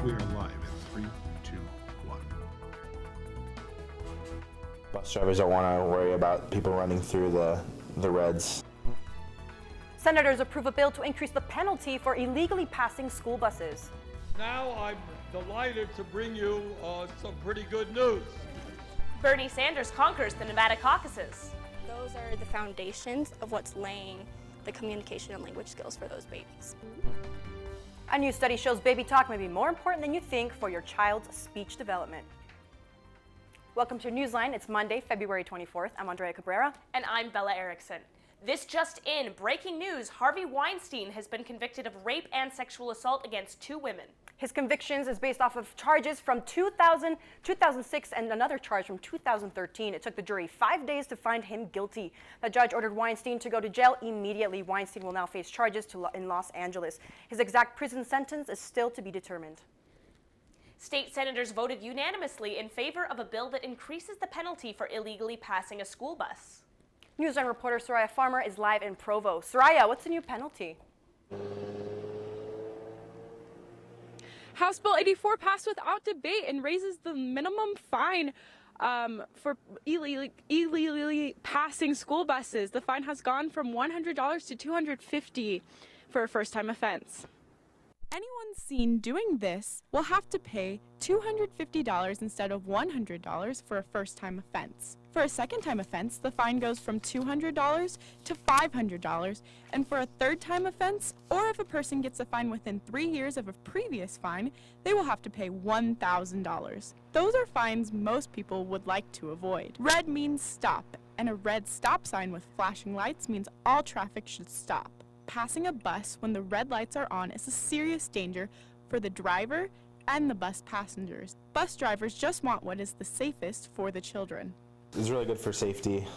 We are live in 3, 2, 1. Bus drivers don't want to worry about people running through the reds. Senators approve a bill to increase the penalty for illegally passing school buses. Now I'm delighted to bring you some pretty good news. Bernie Sanders conquers the Nevada caucuses. Those are the foundations of what's laying the communication and language skills for those babies. A new study shows baby talk may be more important than you think for your child's speech development. Welcome to Newsline. It's Monday, February 24th. I'm Andrea Cabrera. And I'm Bella Erickson. This just in, breaking news, Harvey Weinstein has been convicted of rape and sexual assault against 2 women. His convictions is based off of charges from 2006 and another charge from 2013. It took the jury 5 days to find him guilty. The judge ordered Weinstein to go to jail immediately. Weinstein will now face charges in Los Angeles. His exact prison sentence is still to be determined. State senators voted unanimously in favor of a bill that increases the penalty for illegally passing a school bus. Newsline reporter Soraya Farmer is live in Provo. Soraya, what's the new penalty? House Bill 84 passed without debate and raises the minimum fine for illegally passing school buses. The fine has gone from $100 to $250 for a first-time offense. Anyone seen doing this will have to pay $250 instead of $100 for a first-time offense. For a second-time offense, the fine goes from $200 to $500, and for a third-time offense, or if a person gets a fine within 3 years of a previous fine, they will have to pay $1,000. Those are fines most people would like to avoid. Red means stop, and a red stop sign with flashing lights means all traffic should stop. Passing a bus when the red lights are on is a serious danger for the driver and the bus passengers. Bus drivers just want what is the safest for the children. It's really good for safety.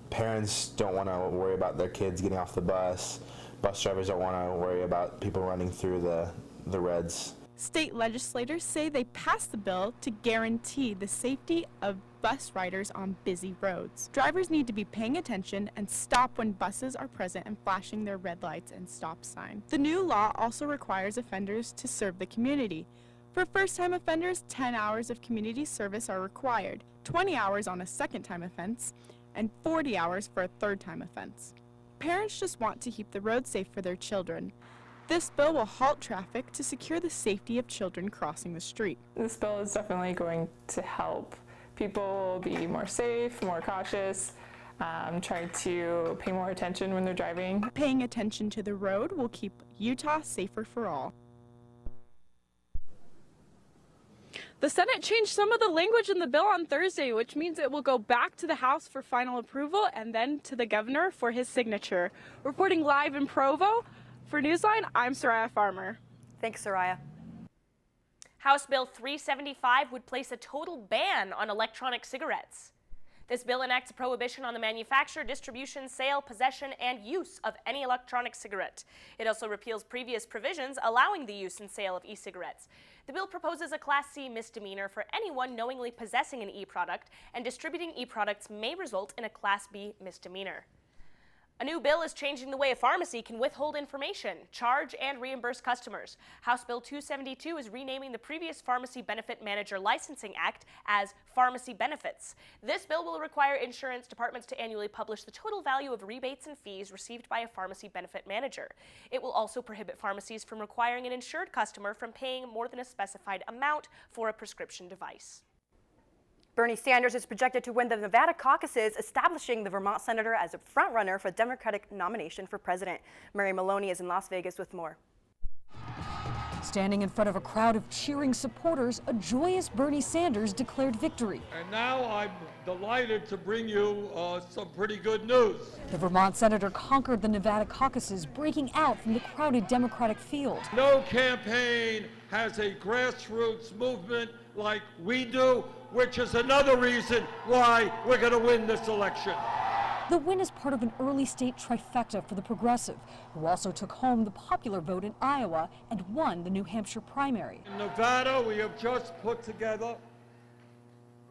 Parents don't want to worry about their kids getting off the bus. Bus drivers don't want to worry about people running through the reds. State legislators say they passed the bill to guarantee the safety of bus riders on busy roads. Drivers need to be paying attention and stop when buses are present and flashing their red lights and stop sign. The new law also requires offenders to serve the community. For first-time offenders, 10 hours of community service are required, 20 hours on a second-time offense, and 40 hours for a third-time offense. Parents just want to keep the road safe for their children. This bill will halt traffic to secure the safety of children crossing the street. This bill is definitely going to help people be more safe, more cautious, try to pay more attention when they're driving. Paying attention to the road will keep Utah safer for all. The Senate changed some of the language in the bill on Thursday, which means it will go back to the House for final approval and then to the governor for his signature. Reporting live in Provo, for Newsline, I'm Soraya Farmer. Thanks, Soraya. House Bill 375 would place a total ban on electronic cigarettes. This bill enacts a prohibition on the manufacture, distribution, sale, possession, and use of any electronic cigarette. It also repeals previous provisions allowing the use and sale of e-cigarettes. The bill proposes a Class C misdemeanor for anyone knowingly possessing an e-product, and distributing e-products may result in a Class B misdemeanor. A new bill is changing the way a pharmacy can withhold information, charge, and reimburse customers. House Bill 272 is renaming the previous Pharmacy Benefit Manager Licensing Act as Pharmacy Benefits. This bill will require insurance departments to annually publish the total value of rebates and fees received by a pharmacy benefit manager. It will also prohibit pharmacies from requiring an insured customer from paying more than a specified amount for a prescription device. Bernie Sanders is projected to win the Nevada caucuses, establishing the Vermont senator as a frontrunner for the Democratic nomination for president. Mary Maloney is in Las Vegas with more. Standing in front of a crowd of cheering supporters, a joyous Bernie Sanders declared victory. And now I'm delighted to bring you some pretty good news. The Vermont senator conquered the Nevada caucuses, breaking out from the crowded Democratic field. No campaign has a grassroots movement like we do, which is another reason why we're going to win this election. The win is part of an early state trifecta for the progressive, who also took home the popular vote in Iowa and won the New Hampshire primary. In Nevada, we have just put together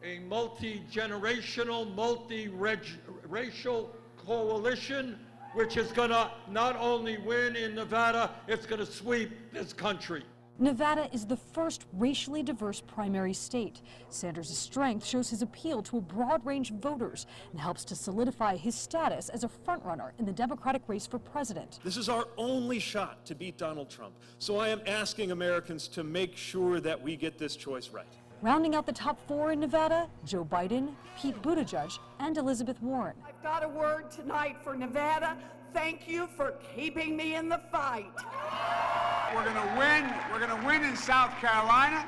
a multi-generational, multi-racial coalition which is going to not only win in Nevada, it's going to sweep this country. Nevada is the first racially diverse primary state. Sanders' strength shows his appeal to a broad range of voters and helps to solidify his status as a frontrunner in the Democratic race for president. This is our only shot to beat Donald Trump, so I am asking Americans to make sure that we get this choice right. Rounding out the top four in Nevada, Joe Biden, Pete Buttigieg, and Elizabeth Warren. I've got a word tonight for Nevada. Thank you for keeping me in the fight. We're gonna win. We're gonna win in South Carolina,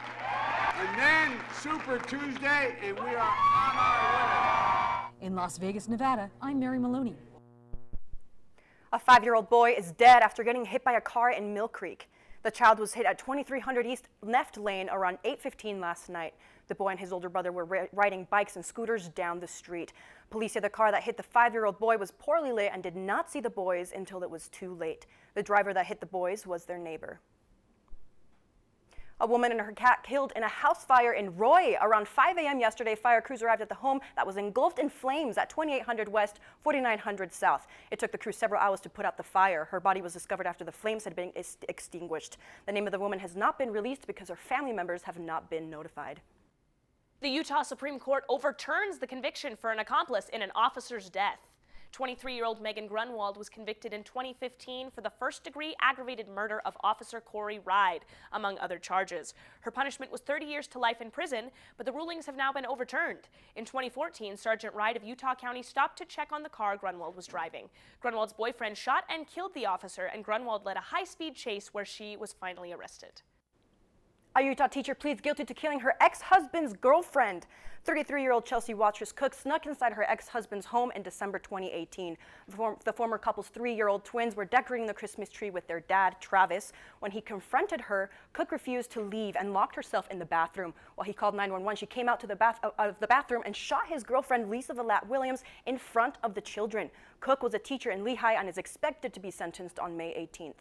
and then Super Tuesday, and we are on our way. In Las Vegas, Nevada, I'm Mary Maloney. A 5-year-old boy is dead after getting hit by a car in Mill Creek. The child was hit at 2300 East Neft Lane around 8:15 last night. The boy and his older brother were riding bikes and scooters down the street. Police say the car that hit the 5-year-old boy was poorly lit and did not see the boys until it was too late. The driver that hit the boys was their neighbor. A woman and her cat killed in a house fire in Roy. Around 5 a.m. yesterday, fire crews arrived at the home that was engulfed in flames at 2800 West, 4900 South. It took the crew several hours to put out the fire. Her body was discovered after the flames had been extinguished. The name of the woman has not been released because her family members have not been notified. The Utah Supreme Court overturns the conviction for an accomplice in an officer's death. 23-year-old Megan Grunwald was convicted in 2015 for the first-degree aggravated murder of Officer Corey Ride, among other charges. Her punishment was 30 years to life in prison, but the rulings have now been overturned. In 2014, Sergeant Ride of Utah County stopped to check on the car Grunwald was driving. Grunwald's boyfriend shot and killed the officer, and Grunwald led a high-speed chase where she was finally arrested. A Utah teacher pleads guilty to killing her ex-husband's girlfriend. 33-year-old Chelsea Watrous Cook snuck inside her ex-husband's home in December 2018. The former couple's 3-year-old twins were decorating the Christmas tree with their dad, Travis. When he confronted her, Cook refused to leave and locked herself in the bathroom. While he called 911, she came out to the bathroom and shot his girlfriend, Lisa Valette Williams, in front of the children. Cook was a teacher in Lehigh and is expected to be sentenced on May 18th.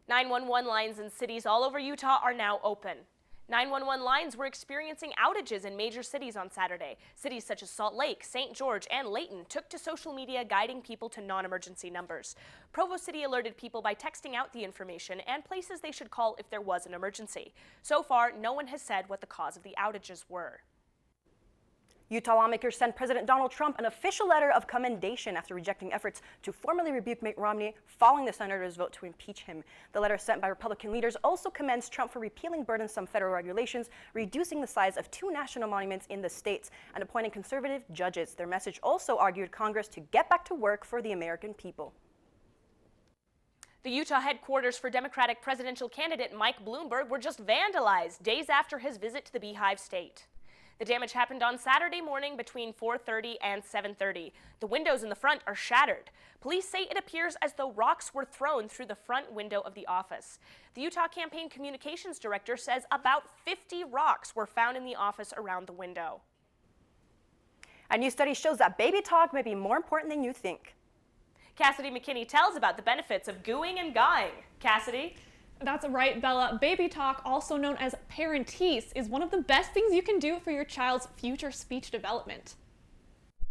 911 lines in cities all over Utah are now open. 911 lines were experiencing outages in major cities on Saturday. Cities such as Salt Lake, St. George, and Layton took to social media guiding people to non-emergency numbers. Provo City alerted people by texting out the information and places they should call if there was an emergency. So far, no one has said what the cause of the outages were. Utah lawmakers sent President Donald Trump an official letter of commendation after rejecting efforts to formally rebuke Mitt Romney following the senator's vote to impeach him. The letter sent by Republican leaders also commends Trump for repealing burdensome federal regulations, reducing the size of 2 national monuments in the states, and appointing conservative judges. Their message also argued Congress to get back to work for the American people. The Utah headquarters for Democratic presidential candidate Mike Bloomberg were just vandalized days after his visit to the Beehive State. The damage happened on Saturday morning between 4:30 and 7:30. The windows in the front are shattered. Police say it appears as though rocks were thrown through the front window of the office. The Utah campaign communications director says about 50 rocks were found in the office around the window. A new study shows that baby talk may be more important than you think. Cassidy McKinney tells about the benefits of gooing and gawing. Cassidy? That's right, Bella. Baby talk, also known as parentese, is one of the best things you can do for your child's future speech development.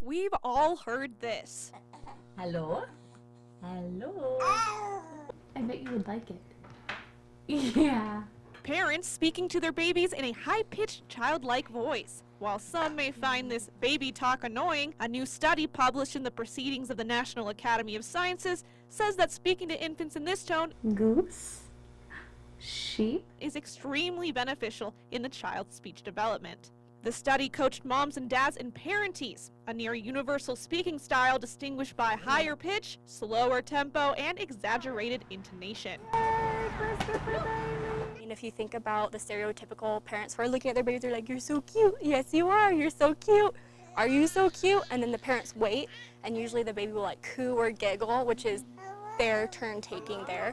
We've all heard this. Hello? Hello? I bet you would like it. Yeah. Parents speaking to their babies in a high-pitched, childlike voice. While some may find this baby talk annoying, a new study published in the Proceedings of the National Academy of Sciences says that speaking to infants in this tone, goose, sheep, is extremely beneficial in the child's speech development. The study coached moms and dads in parentese, a near universal speaking style distinguished by higher pitch, slower tempo, and exaggerated intonation. And if you think about the stereotypical parents who are looking at their babies, they're like, "You're so cute. Yes, you are. You're so cute. Are you so cute?" And then the parents wait, and usually the baby will like coo or giggle, which is their turn taking there.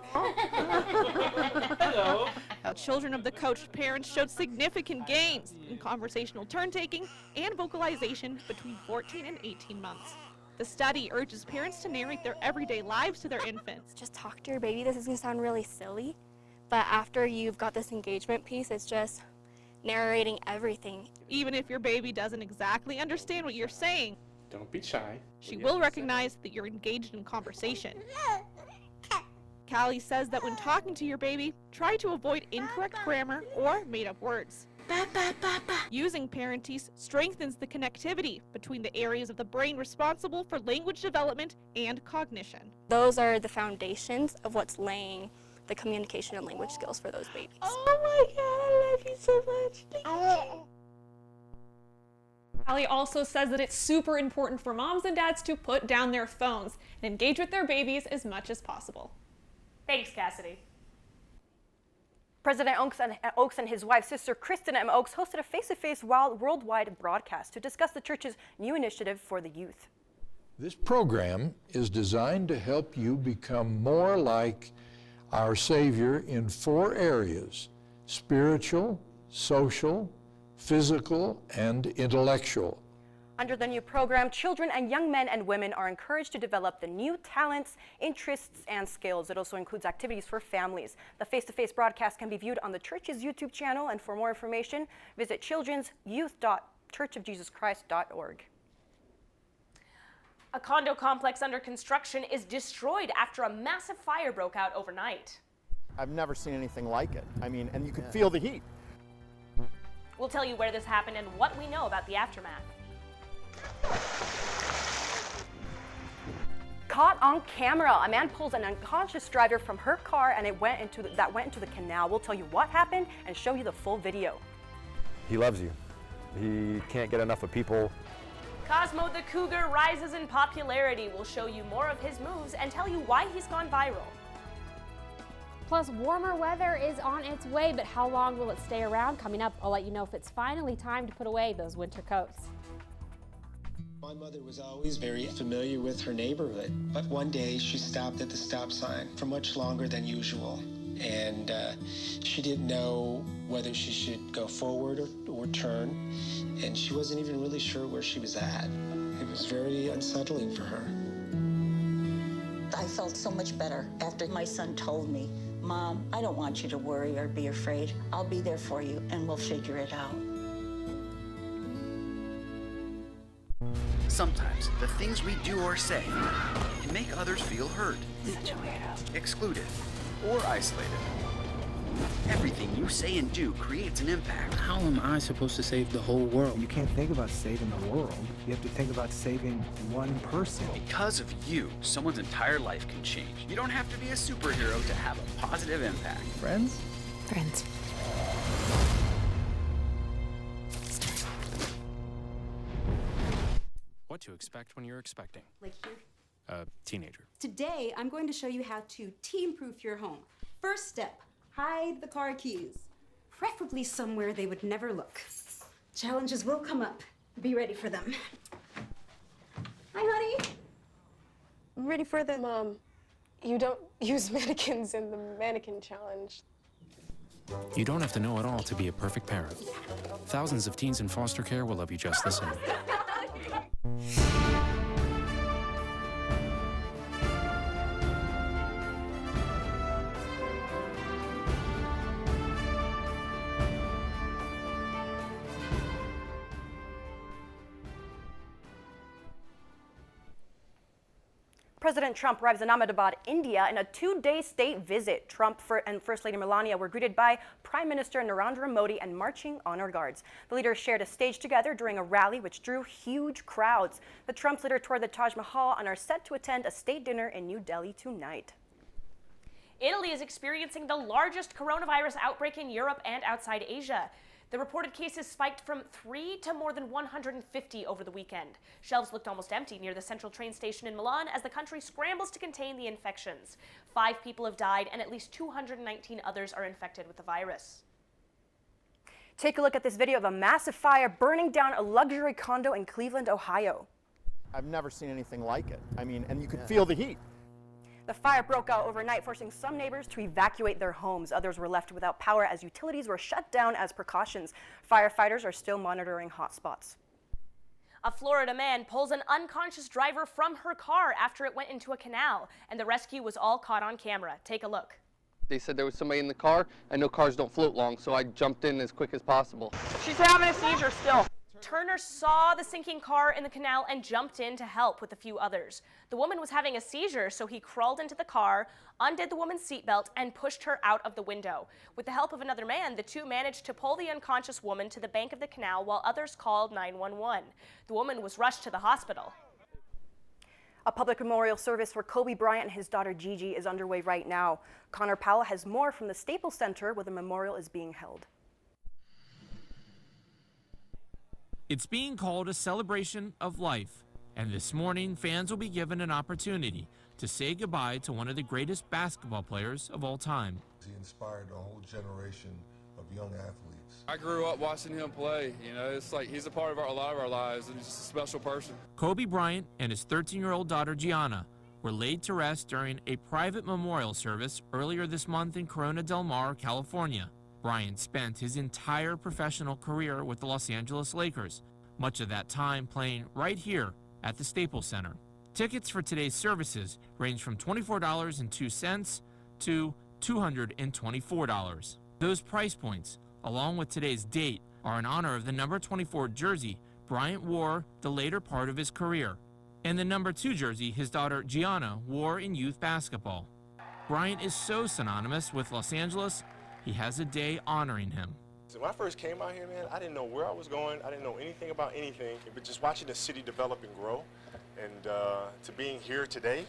Hello. Children of the coached parents showed significant gains in conversational turn-taking and vocalization between 14 and 18 months. The study urges parents to narrate their everyday lives to their infants. Just talk to your baby. This is going to sound really silly, but after you've got this engagement piece, it's just narrating everything. Even if your baby doesn't exactly understand what you're saying, Don't be shy. She will recognize that you're engaged in conversation. Callie says that when talking to your baby, try to avoid incorrect grammar or made-up words. Using Parentees strengthens the connectivity between the areas of the brain responsible for language development and cognition. Those are the foundations of what's laying the communication and language skills for those babies. Oh my God, I love you so much. Thank you. Callie also says that it's super important for moms and dads to put down their phones and engage with their babies as much as possible. Thanks, Cassidy. President Oaks and his wife, Sister Kristen M. Oaks, hosted a face-to-face worldwide broadcast to discuss the church's new initiative for the youth. This program is designed to help you become more like our Savior in 4 areas: spiritual, social, physical, and intellectual. Under the new program, children and young men and women are encouraged to develop the new talents, interests, and skills. It also includes activities for families. The face-to-face broadcast can be viewed on the church's YouTube channel, and for more information, visit children'syouth.churchofjesuschrist.org. A condo complex under construction is destroyed after a massive fire broke out overnight. I've never seen anything like it. I mean, and you could feel the heat. We'll tell you where this happened and what we know about the aftermath. Caught on camera, a man pulls an unconscious driver from her car and went into the canal. We'll tell you what happened and show you the full video. He loves you. He can't get enough of people. Cosmo the Cougar rises in popularity. We'll show you more of his moves and tell you why he's gone viral. Plus, warmer weather is on its way, but how long will it stay around? Coming up, I'll let you know if it's finally time to put away those winter coats. My mother was always very familiar with her neighborhood, but one day she stopped at the stop sign for much longer than usual, and she didn't know whether she should go forward or turn, and she wasn't even really sure where she was at. It was very unsettling for her. I felt so much better after my son told me, "Mom, I don't want you to worry or be afraid. I'll be there for you and we'll figure it out." Sometimes the things we do or say can make others feel hurt, excluded, or isolated. Everything you say and do creates an impact. How am I supposed to save the whole world? You can't think about saving the world. You have to think about saving one person. Because of you, someone's entire life can change. You don't have to be a superhero to have a positive impact. Friends? Friends. What to expect when you're expecting. Like here. A teenager. Today, I'm going to show you how to teen-proof your home. First step, hide the car keys. Preferably somewhere they would never look. Challenges will come up. Be ready for them. Hi, honey. I'm ready for the... Mom, you don't use mannequins in the mannequin challenge. You don't have to know it all to be a perfect parent. Thousands of teens in foster care will love you just the same. President Trump arrives in Ahmedabad, India, in a 2-day state visit. Trump and First Lady Melania were greeted by Prime Minister Narendra Modi and marching honor guards. The leaders shared a stage together during a rally which drew huge crowds. The Trumps later toured the Taj Mahal and are set to attend a state dinner in New Delhi tonight. Italy is experiencing the largest coronavirus outbreak in Europe and outside Asia. The reported cases spiked from 3 to more than 150 over the weekend. Shelves looked almost empty near the central train station in Milan as the country scrambles to contain the infections. 5 people have died and at least 219 others are infected with the virus. Take a look at this video of a massive fire burning down a luxury condo in Cleveland, Ohio. I've never seen anything like it. I mean, and you could feel the heat. The fire broke out overnight, forcing some neighbors to evacuate their homes. Others were left without power as utilities were shut down as precautions. Firefighters are still monitoring hotspots. A Florida man pulls an unconscious driver from her car after it went into a canal, and the rescue was all caught on camera. Take a look. They said there was somebody in the car. I know cars don't float long, so I jumped in as quick as possible. She's having a seizure still. Turner saw the sinking car in the canal and jumped in to help with a few others. The woman was having a seizure, so he crawled into the car, undid the woman's seatbelt, and pushed her out of the window. With the help of another man, the two managed to pull the unconscious woman to the bank of the canal while others called 911. The woman was rushed to the hospital. A public memorial service for Kobe Bryant and his daughter Gigi is underway right now. Connor Powell has more from the Staples Center where the memorial is being held. It's being called a celebration of life, and this morning fans will be given an opportunity to say goodbye to one of the greatest basketball players of all time. He inspired a whole generation of young athletes. I grew up watching him play. You know, it's like he's a part of a lot of our lives, and he's just a special person. Kobe Bryant and his 13-year-old daughter Gianna were laid to rest during a private memorial service earlier this month in Corona del Mar, California. Bryant spent his entire professional career with the Los Angeles Lakers, much of that time playing right here at the Staples Center. Tickets for today's services range from $24.02 to $224. Those price points, along with today's date, are in honor of the number 24 jersey Bryant wore the later part of his career, and the number 2 jersey his daughter Gianna wore in youth basketball. Bryant is so synonymous with Los Angeles, he has a day honoring him. So when I first came out here, man, I didn't know where I was going. I didn't know anything about anything. But just watching the city develop and grow, and to being here today.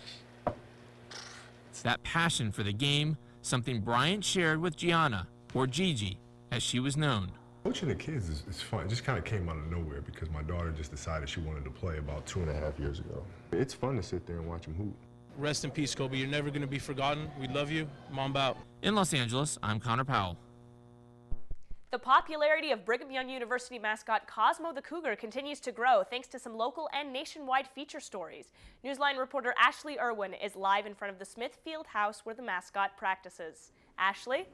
It's that passion for the game, something Bryant shared with Gianna, or Gigi, as she was known. Coaching the kids is fun. It just kind of came out of nowhere because my daughter just decided she wanted to play about 2.5 years ago. It's fun to sit there and watch them hoop. Rest in peace, Kobe. You're never going to be forgotten. We love you. Mamba out. In Los Angeles, I'm Connor Powell. The popularity of Brigham Young University mascot Cosmo the Cougar continues to grow thanks to some local and nationwide feature stories. NewsLine reporter Ashley Irwin is live in front of the Smithfield house where the mascot practices. Ashley?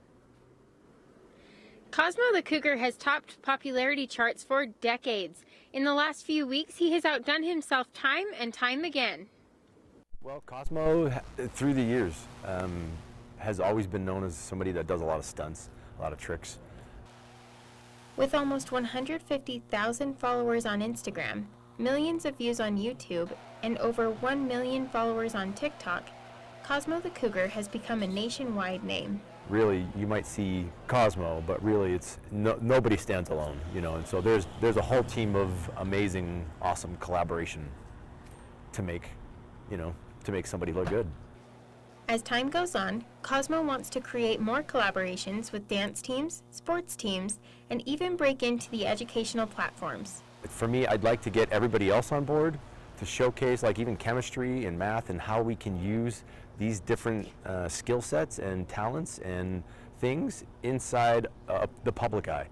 Cosmo the Cougar has topped popularity charts for decades. In the last few weeks, he has outdone himself time and time again. Well, Cosmo, through the years, has always been known as somebody that does a lot of stunts, a lot of tricks. With almost 150,000 followers on Instagram, millions of views on YouTube, and over 1 million followers on TikTok, Cosmo the Cougar has become a nationwide name. Really, you might see Cosmo, but really it's nobody stands alone, you know, and so there's a whole team of amazing, awesome collaboration to make, you know, to make somebody look good. As time goes on, Cosmo wants to create more collaborations with dance teams, sports teams, and even break into the educational platforms. For me, I'd like to get everybody else on board to showcase like even chemistry and math and how we can use these different skill sets and talents and things inside the public eye.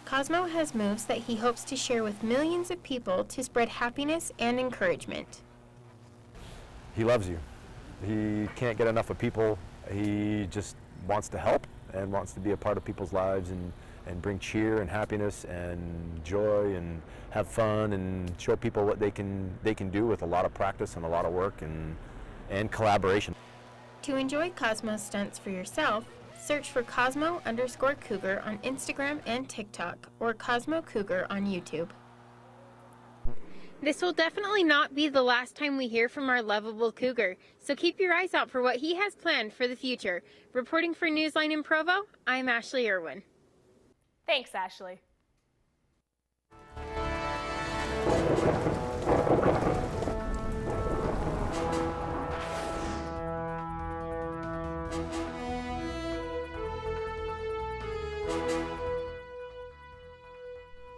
Cosmo has moves that he hopes to share with millions of people to spread happiness and encouragement. He loves you. He can't get enough of people. He just wants to help and wants to be a part of people's lives and bring cheer and happiness and joy and have fun and show people what they can do with a lot of practice and a lot of work and collaboration. To enjoy Cosmo's stunts for yourself, search for Cosmo_Cougar on Instagram and TikTok or Cosmo Cougar on YouTube. This will definitely not be the last time we hear from our lovable cougar, so keep your eyes out for what he has planned for the future. Reporting for NewsLine in Provo, I'm Ashley Irwin. Thanks, Ashley.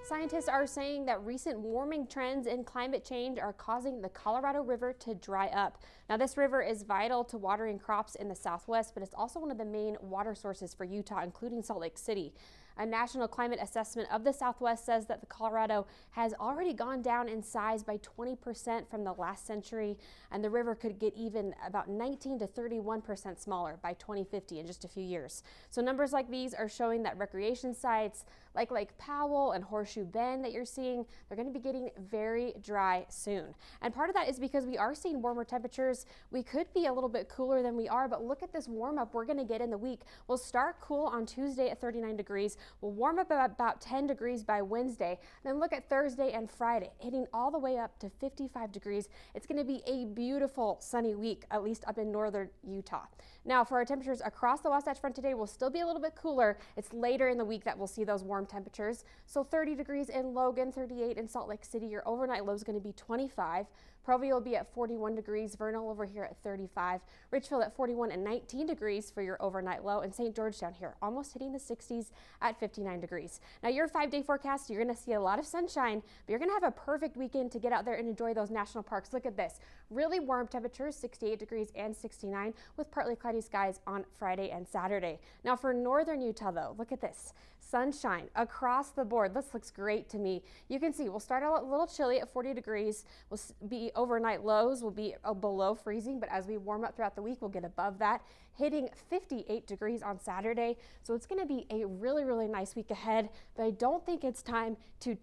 Scientists are saying that recent warming trends in climate change are causing the Colorado River to dry up. Now, this river is vital to watering crops in the Southwest, but it's also one of the main water sources for Utah, including Salt Lake City. A national climate assessment of the Southwest says that the Colorado has already gone down in size by 20% from the last century, and the river could get even about 19 to 31% smaller by 2050 in just a few years. So numbers like these are showing that recreation sites like Lake Powell and Horseshoe Bend that you're seeing, they're going to be getting very dry soon. And part of that is because we are seeing warmer temperatures. We could be a little bit cooler than we are, but look at this warm up we're going to get in the week. We'll start cool on Tuesday at 39 degrees. We'll warm up about 10 degrees by Wednesday. Then look at Thursday and Friday, hitting all the way up to 55 degrees. It's going to be a beautiful sunny week, at least up in northern Utah. Now, for our temperatures across the Wasatch Front today, we'll still be a little bit cooler. It's later in the week that we'll see those warm temperatures. So 30 degrees in Logan, 38 in Salt Lake City. Your overnight low is going to be 25. Provo will be at 41 degrees. Vernal over here at 35. Richfield at 41 and 19 degrees for your overnight low. And St. George down here almost hitting the 60s at 59 degrees. Now, your 5-day forecast, you're going to see a lot of sunshine, but you're going to have a perfect weekend to get out there and enjoy those national parks. Look at this. Really warm temperatures, 68 degrees and 69 with partly cloudy skies on Friday and Saturday. Now, for northern Utah, though, look at this. Sunshine across the board. This looks great to me. You can see we'll start out a little chilly at 40 degrees. We'll be overnight lows will be below freezing, but as we warm up throughout the week, we'll get above that, hitting 58 degrees on Saturday. So it's going to be a really, really nice week ahead, but I don't think it's time to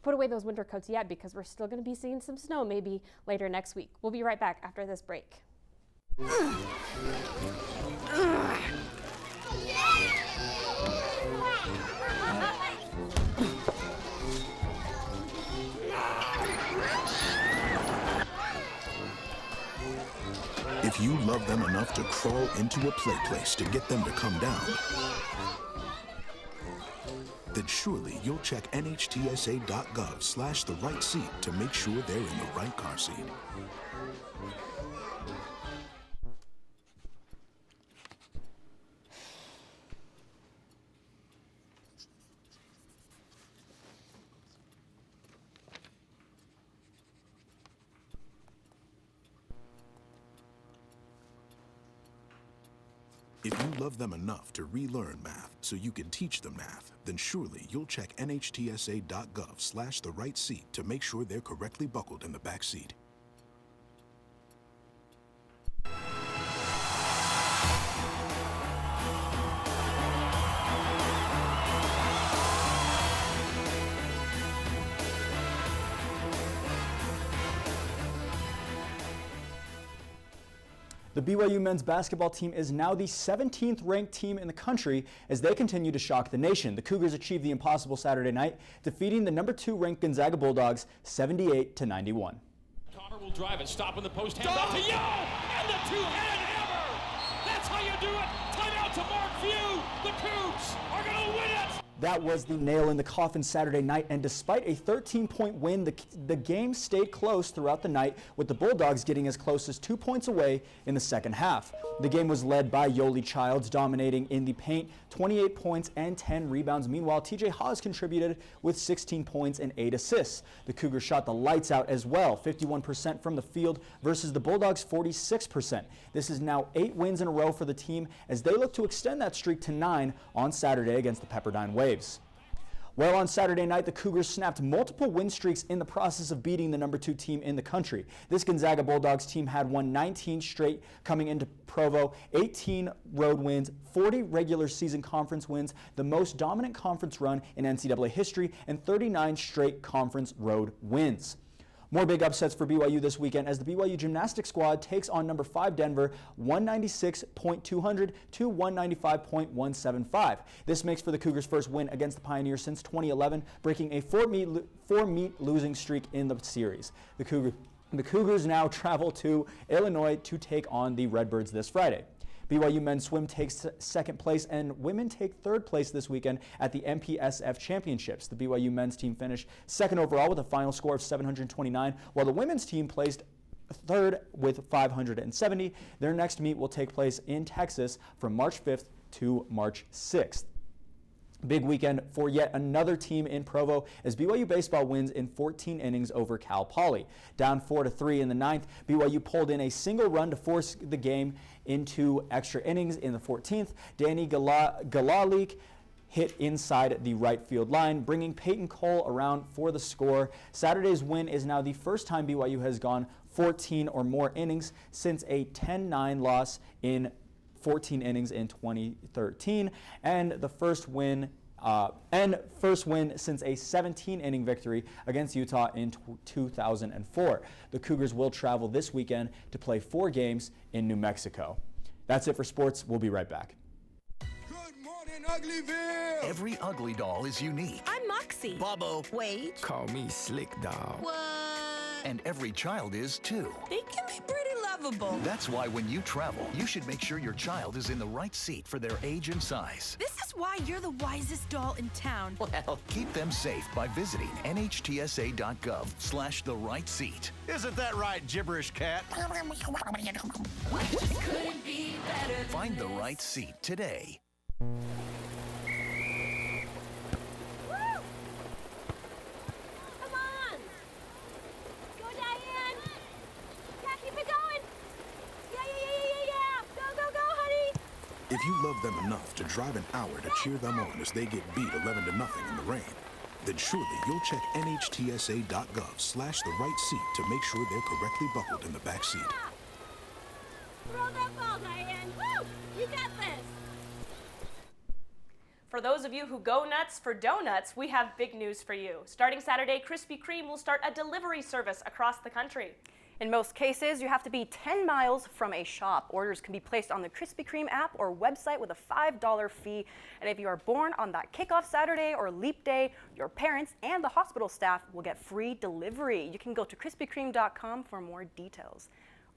put away those winter coats yet, because we're still going to be seeing some snow maybe later next week. We'll be right back after this break. If you love them enough to crawl into a play place to get them to come down, then surely you'll check NHTSA.gov/the-right seat to make sure they're in the right car seat. If you love them enough to relearn math so you can teach them math, then surely you'll check NHTSA.gov/the-right seat to make sure they're correctly buckled in the back seat. The BYU men's basketball team is now the 17th ranked team in the country as they continue to shock the nation. The Cougars achieved the impossible Saturday night, defeating the number 2 ranked Gonzaga Bulldogs 78-91. Connor will drive it, stop in the post, hand out to Yo, and the two-handed hammer. That's how you do it. Timeout to Mark Few. The Cougs are going to win it. That was the nail in the coffin Saturday night, and despite a 13-point win, the game stayed close throughout the night, with the Bulldogs getting as close as 2 points away in the second half. The game was led by Yoli Childs, dominating in the paint, 28 points and 10 rebounds. Meanwhile, TJ Haws contributed with 16 points and 8 assists. The Cougars shot the lights out as well, 51% from the field versus the Bulldogs' 46%. This is now 8 wins in a row for the team as they look to extend that streak to 9 on Saturday against the Pepperdine Waves. Well, on Saturday night, the Cougars snapped multiple win streaks in the process of beating the number 2 team in the country. This Gonzaga Bulldogs team had won 19 straight coming into Provo, 18 road wins, 40 regular season conference wins, the most dominant conference run in NCAA history, and 39 straight conference road wins. More big upsets for BYU this weekend as the BYU gymnastics squad takes on number 5 Denver 196.200 to 195.175. This makes for the Cougars' first win against the Pioneers since 2011, breaking a four-meet losing streak in the series. The Cougars now travel to Illinois to take on the Redbirds this Friday. BYU men's swim takes second place and women take third place this weekend at the MPSF Championships. The BYU men's team finished second overall with a final score of 729, while the women's team placed third with 570. Their next meet will take place in Texas from March 5th to March 6th. Big weekend for yet another team in Provo as BYU baseball wins in 14 innings over Cal Poly. Down 4-3 in the 9th, BYU pulled in a single run to force the game into extra innings in the 14th. Danny Galalik hit inside the right field line, bringing Peyton Cole around for the score. Saturday's win is now the first time BYU has gone 14 or more innings since a 10-9 loss in 14 innings in 2013, and the first win since a 17-inning victory against Utah in 2004. The Cougars will travel this weekend to play 4 games in New Mexico. That's it for sports. We'll be right back. Good morning, Every ugly doll is unique. I'm Moxie. Bobo. Wait. Call me Slick Doll. What? And every child is too. They can be pretty lovable. That's why when you travel, you should make sure your child is in the right seat for their age and size. This is why you're the wisest doll in town. Well, keep them safe by visiting NHTSA.gov/the right seat. Isn't that right, gibberish cat? Find the right seat today. If you love them enough to drive an hour to cheer them on as they get beat 11-0 in the rain, then surely you'll check NHTSA.gov/the right seat to make sure they're correctly buckled in the back seat. Throw that ball, Diane. Woo! You got this. For those of you who go nuts for donuts, we have big news for you. Starting Saturday, Krispy Kreme will start a delivery service across the country. In most cases, you have to be 10 miles from a shop. Orders can be placed on the Krispy Kreme app or website with a $5 fee. And if you are born on that kickoff Saturday or leap day, your parents and the hospital staff will get free delivery. You can go to krispykreme.com for more details.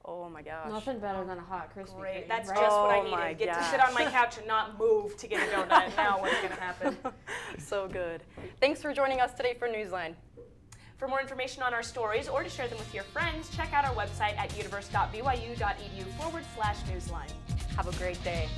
Oh my gosh. Nothing better than a hot Krispy Kreme. That's right? just what I Oh my needed. Get to gosh. sit on my couch and not move to get a donut. And now what's going to happen? So good. Thanks for joining us today for Newsline. For more information on our stories or to share them with your friends, check out our website at universe.byu.edu/newsline. Have a great day.